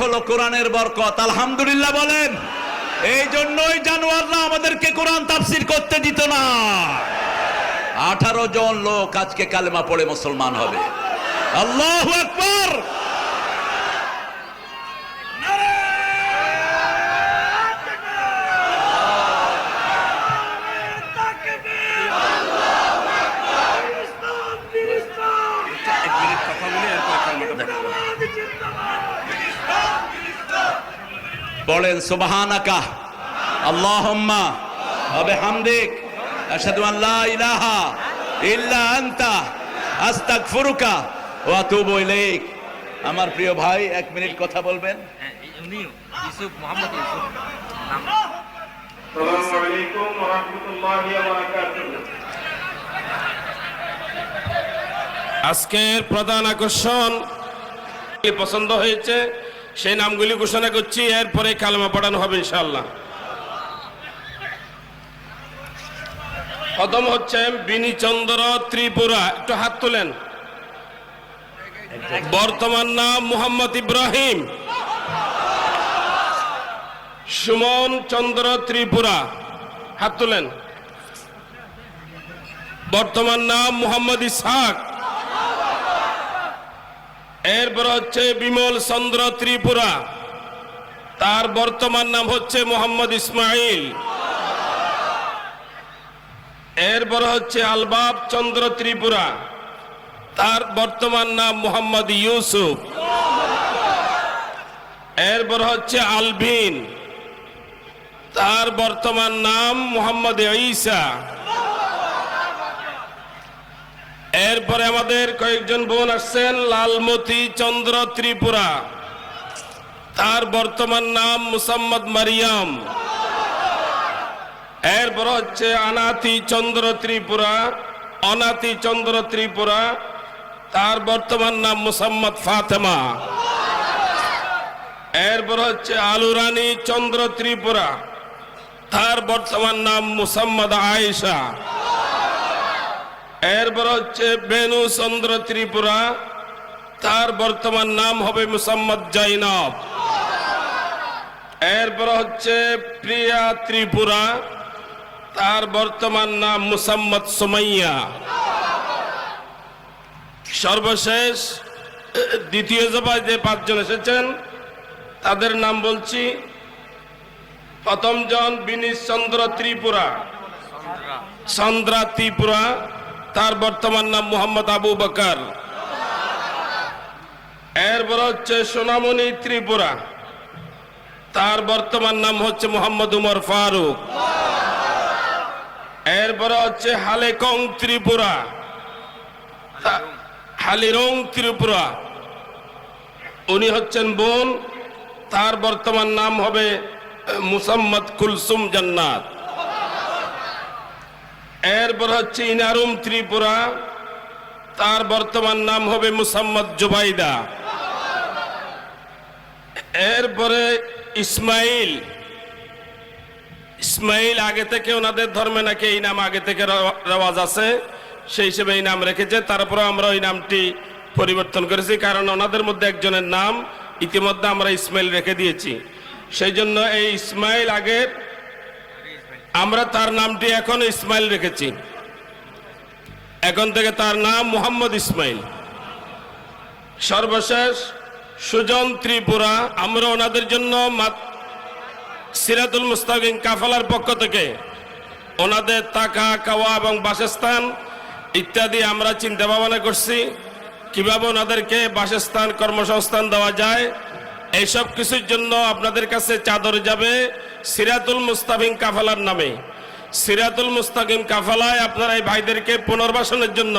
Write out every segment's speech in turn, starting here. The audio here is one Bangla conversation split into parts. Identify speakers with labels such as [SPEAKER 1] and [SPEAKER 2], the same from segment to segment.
[SPEAKER 1] হলো কোরআনের বরকত। আলহামদুলিল্লাহ বলেন। এই জন্যই জানোয়াররা আমাদেরকে কোরআন তাফসীর করতে দিত না। 18 জন লোক আজকে কালেমা পড়ে মুসলমান হবে। আল্লাহু আকবার। বলেন সুবহানাকা আল্লাহুম্মা ওয়া বিহামদিক আশহাদু আন লা ইলাহা ইল্লা আনতা আস্তাগফিরুকা ওয়া আতুবু ইলাইক। আমার প্রিয় ভাই 1 মিনিট কথা বলবেন।
[SPEAKER 2] উনি ইউসুফ, মোহাম্মদ ইউসুফ।
[SPEAKER 3] আসসালামু আলাইকুম ওয়া রাহমাতুল্লাহি ওয়া বারাকাতুহু।
[SPEAKER 4] আজকের প্রধান আকর্ষণ পছন্দ হয়েছে সেই নামগুলি ঘোষণা করছি, এরপরে কালেমা পড়ানো হবে ইনশাআল্লাহ। প্রথম হচ্ছেন বিনিচন্দ্র ত্রিপুরা, একটু হাত তোলেন। বর্তমান নাম মোহাম্মদ ইব্রাহিম। সুমন চন্দ্র ত্রিপুরা, হাত তোলেন। বর্তমান নাম মোহাম্মদ ইসহাক। এরপর হচ্ছে বিমল চন্দ্র ত্রিপুরা, তার বর্তমান নাম হচ্ছে মোহাম্মদ ইসমাইল। এরপর হচ্ছে আলবাব চন্দ্র ত্রিপুরা, তার বর্তমান নাম মোহাম্মদ ইউসুফ। এরপর হচ্ছে আলভিন, তার বর্তমান নাম মোহাম্মদ ঈসা। এরপরে আমাদের কয়েকজন বোন আসছেন। লালমতি চন্দ্র ত্রিপুরা, তার বর্তমান নাম মুসাম্মদ মারিয়াম। এরপর হচ্ছে অনাতি চন্দ্র ত্রিপুরা, অনাতি চন্দ্র ত্রিপুরা, তার বর্তমান নাম মুসাম্মদ ফাতেমা। এরপর হচ্ছে আলুরানী চন্দ্র ত্রিপুরা, তার বর্তমান নাম মুসাম্মদ আয়েশা। এরপর হচ্ছে বেনু চন্দ্র ত্রিপুরা, তার বর্তমান নাম হবে মুসাম্মদ জাইনব। এরপর হচ্ছে প্রিয়া ত্রিপুরা, তার বর্তমান নাম মুসাম্মদ সুমাইয়া। সর্বশেষ দ্বিতীয় জবাই যে 5 জন এসেছেন তাদের নাম বলছি। প্রথম জন বিনীশ চন্দ্র ত্রিপুরা, চন্দ্রা ত্রিপুরা, তার বর্তমান নাম মোহাম্মদ আবু বকর। এরপর হচ্ছে সোনামণি ত্রিপুরা, তার বর্তমান নাম হচ্ছে মোহাম্মদ উমর ফারুক। এরপর হচ্ছে হালেকং ত্রিপুরা, হালিরং ত্রিপুরা, উনি হচ্ছেন বোন, তার বর্তমান নাম হবে মুসাম্মদ কুলসুম জান্নাত। এরপর হচ্ছে ইনারুম ত্রিপুরা, তার বর্তমান নাম হবে মুসাম্মদ জুবাইদা। এরপরে ইসমাইল, ইসমাইল আগে থেকে ওনাদের ধর্মে নাকি এই নাম আগে থেকে রেওয়াজ আছে, সেই হিসেবে এই নাম রেখেছে। তারপরে আমরা ওই নামটি পরিবর্তন করেছি, কারণ ওনাদের মধ্যে একজনের নাম ইতিমধ্যে আমরা ইসমাইল রেখে দিয়েছি, সেই জন্য এই ইসমাইল আগের, আমরা তার নামটি এখন ইসমাইল রেখেছি। এখন থেকে তার নাম মোহাম্মদ ইসমাইল। সর্বশেষ সুজন ত্রিপুরা, আমরা ওনাদের জন্য সিরাতুল মুস্তাকিম কাফেলার পক্ষ থেকে ওনাদের থাকা, খাওয়া এবং বাসস্থান ইত্যাদি আমরা চিন্তা ভাবনা করছি, কিভাবে ওনাদেরকে বাসস্থান, কর্মসংস্থান দেওয়া যায়। এইসব কিছুর জন্য আপনাদের কাছে চাদর যাবে সিরাতুল মুস্তাকিম কাফেলার নামে। সিরাতুল মুস্তাকিম কাফেলায় আপনারা এই ভাইদেরকে পুনর্বাসনের জন্য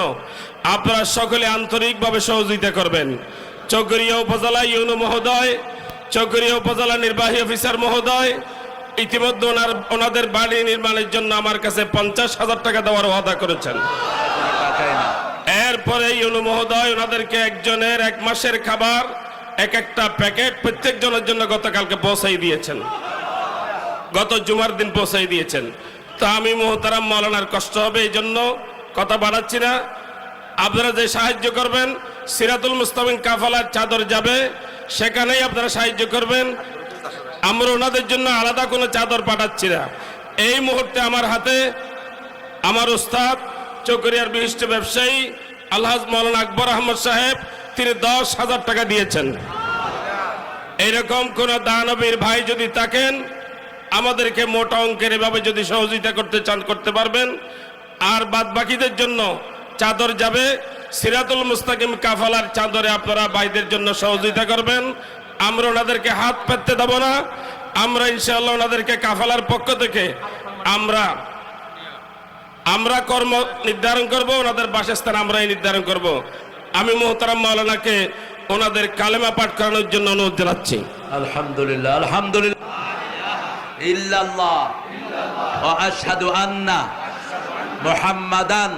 [SPEAKER 4] আপনারা সকলে আন্তরিকভাবে সহযোগিতা করবেন। চকরিয়া উপজেলা ইউনো মহোদয়, চকরিয়া উপজেলা নির্বাহী অফিসার মহোদয় ইতিমধ্যে ওনাদের বাড়ি নির্মাণের জন্য আমার কাছে 50,000 টাকা দেওয়ার ওয়াদা করেছেন। এরপরে ইউনো মহোদয় ওনাদেরকে একজনের 1 মাসের খাবার একটা প্যাকেট প্রত্যেক জনের জন্য গতকালকে পৌঁছাই দিয়েছেন, গত জুমার দিন পৌঁছাই দিয়েছেন। তো আমি মোহতারাম মাওলানার কষ্ট হবে, এই জন্য কথা বাড়াচ্ছি না। আপনারা যে সাহায্য করবেন, সিরাতুল মুস্তাকিম কাফেলার চাদর যাবে সেখানেই আপনারা সাহায্য করবেন। আমরা ওনাদের জন্য আলাদা কোনো চাদর পাঠাচ্ছি না। এই মুহূর্তে আমার হাতে আমার উস্তাদ চকরিয়ার বিশিষ্ট ব্যবসায়ী আলহাজ মৌলানা আকবর আহমদ সাহেব, তিনি 10,000 টাকা দিয়েছেন। এইরকম কোন দানবীর ভাই যদি থাকেন, আমাদেরকে মোটা অঙ্কের এভাবে যদি সহযোগিতা করতে চান করতে পারবেন। আর বাদ বাকিদের জন্য চাদর যাবে সিরাতুল মুস্তাকিম কাফালার চাদরে, আপনারা ভাইদের জন্য সহযোগিতা করবেন। আমরা ওনাদেরকে হাত পেতে দেব না। আমরা ইনশাআল্লাহ ওনাদেরকে কাফালার পক্ষ থেকে আমরা কর্ম নির্ধারণ করব, ওনাদের বাসস্থান আমরাই নির্ধারণ করব। আমি মোহতারাম মাওলানাকে ওনাদের কালেমা পাঠ করানোর জন্য অনুরোধ জানাচ্ছি।
[SPEAKER 1] আলহামদুলিল্লাহ, আলহামদুলিল্লাহ, ইল্লাল্লাহ ওয়া আশহাদু আন্না মুহাম্মাদান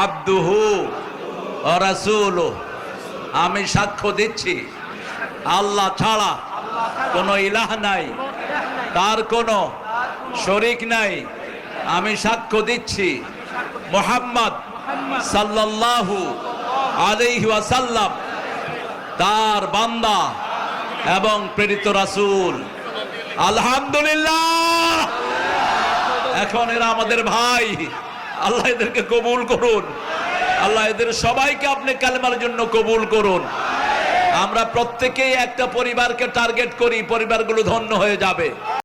[SPEAKER 1] আবদুহু ওয়া রাসূলুহু। আমি সাক্ষ্য দিচ্ছি আল্লাহ ছাড়া কোনো ইলাহ নাই, তার কোনো শরীক নাই। আমি সাক্ষ্য দিচ্ছি মুহাম্মদ সাল্লাল্লাহু আলাইহি ওয়াসাল্লাম তার বান্দা এবং প্রেরিত রাসূল। আলহামদুলিল্লাহ। এখন এরা আমাদের ভাই, আল্লাহ এদেরকে কবুল করুন। আল্লাহ এদের সবাইকে আপনি কালেমার জন্য কবুল করুন। আমরা প্রত্যেকেই একটা পরিবারকে টার্গেট করি, পরিবারগুলো ধন্য হয়ে যাবে।